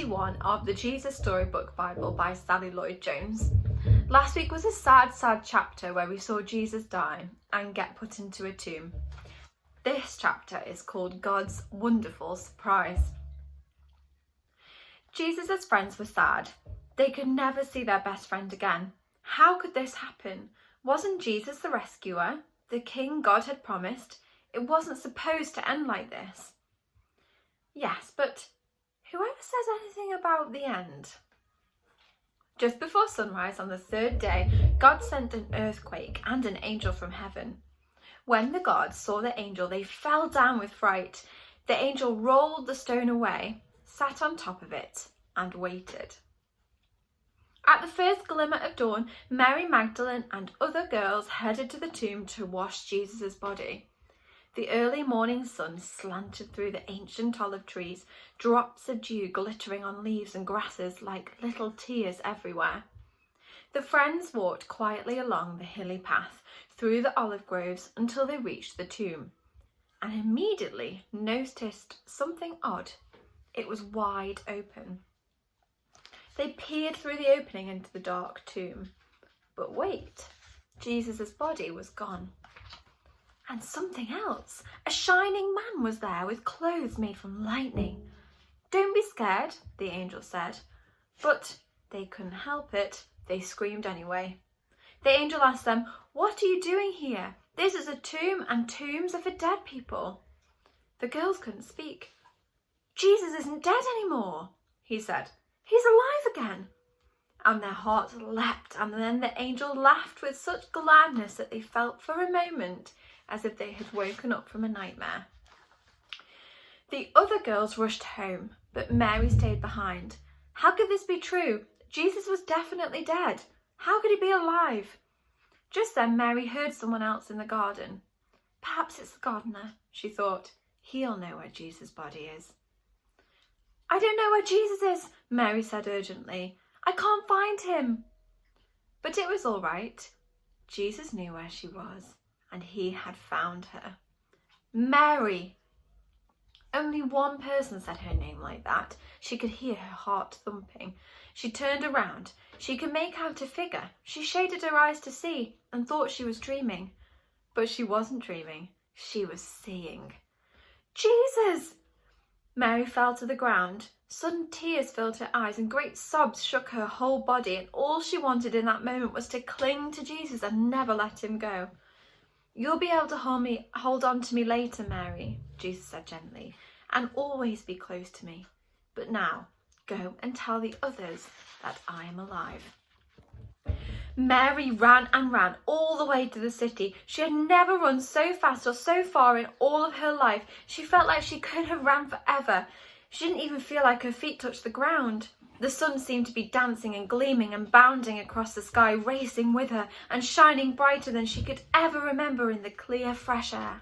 21 of the Jesus Storybook Bible by Sally Lloyd-Jones. Last week was a sad chapter where we saw Jesus die and get put into a tomb. This chapter is called God's Wonderful Surprise. Jesus' friends were sad. They could never see their best friend again. How could this happen? Wasn't Jesus the rescuer, the king God had promised? It wasn't supposed to end like this. Yes, but whoever says anything about the end? Just before sunrise on the third day, God sent an earthquake and an angel from heaven. When the gods saw the angel, they fell down with fright. The angel rolled the stone away, sat on top of it, and waited. At the first glimmer of dawn, Mary Magdalene and other girls headed to the tomb to wash Jesus' body. The early morning sun slanted through the ancient olive trees, drops of dew glittering on leaves and grasses like little tears everywhere. The friends walked quietly along the hilly path through the olive groves until they reached the tomb, and immediately noticed something odd. It was wide open. They peered through the opening into the dark tomb. But wait, Jesus' body was gone. And something else. A shining man was there with clothes made from lightning. "Don't be scared," the angel said. But they couldn't help it. They screamed anyway. The angel asked them, "What are you doing here? This is a tomb, and tombs are for dead people." The girls couldn't speak. "Jesus isn't dead anymore," he said. "He's alive again." And their hearts leapt, and then the angel laughed with such gladness that they felt for a moment as if they had woken up from a nightmare. The other girls rushed home, but Mary stayed behind. How could this be true? Jesus was definitely dead. How could he be alive? Just then Mary heard someone else in the garden. Perhaps it's the gardener, she thought. He'll know where Jesus' body is. "I don't know where Jesus is," Mary said urgently. "I can't find him." But it was all right. Jesus knew where she was, and he had found her. Mary! Only one person said her name like that. She could hear her heart thumping. She turned around. She could make out a figure. She shaded her eyes to see and thought she was dreaming. But she wasn't dreaming. She was seeing. "Jesus!" Mary fell to the ground. Sudden tears filled her eyes and great sobs shook her whole body, and all she wanted in that moment was to cling to Jesus and never let him go. "You'll be able to hold on to me later, Mary," Jesus said gently, "and always be close to me. But now, go and tell the others that I am alive." Mary ran and ran all the way to the city. She had never run so fast or so far in all of her life. She felt like she could have ran forever. She didn't even feel like her feet touched the ground. The sun seemed to be dancing and gleaming and bounding across the sky, racing with her and shining brighter than she could ever remember in the clear, fresh air.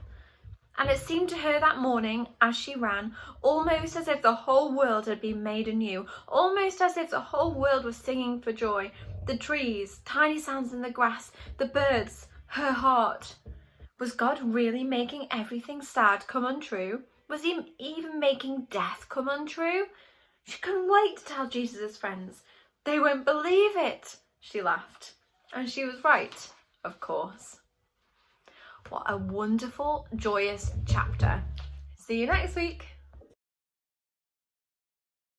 And it seemed to her that morning, as she ran, almost as if the whole world had been made anew, almost as if the whole world was singing for joy. The trees, tiny sounds in the grass, the birds, her heart. Was God really making everything sad come untrue? Was he even making death come untrue? She couldn't wait to tell Jesus' friends. They won't believe it, she laughed. And she was right, of course. What a wonderful, joyous chapter. See you next week.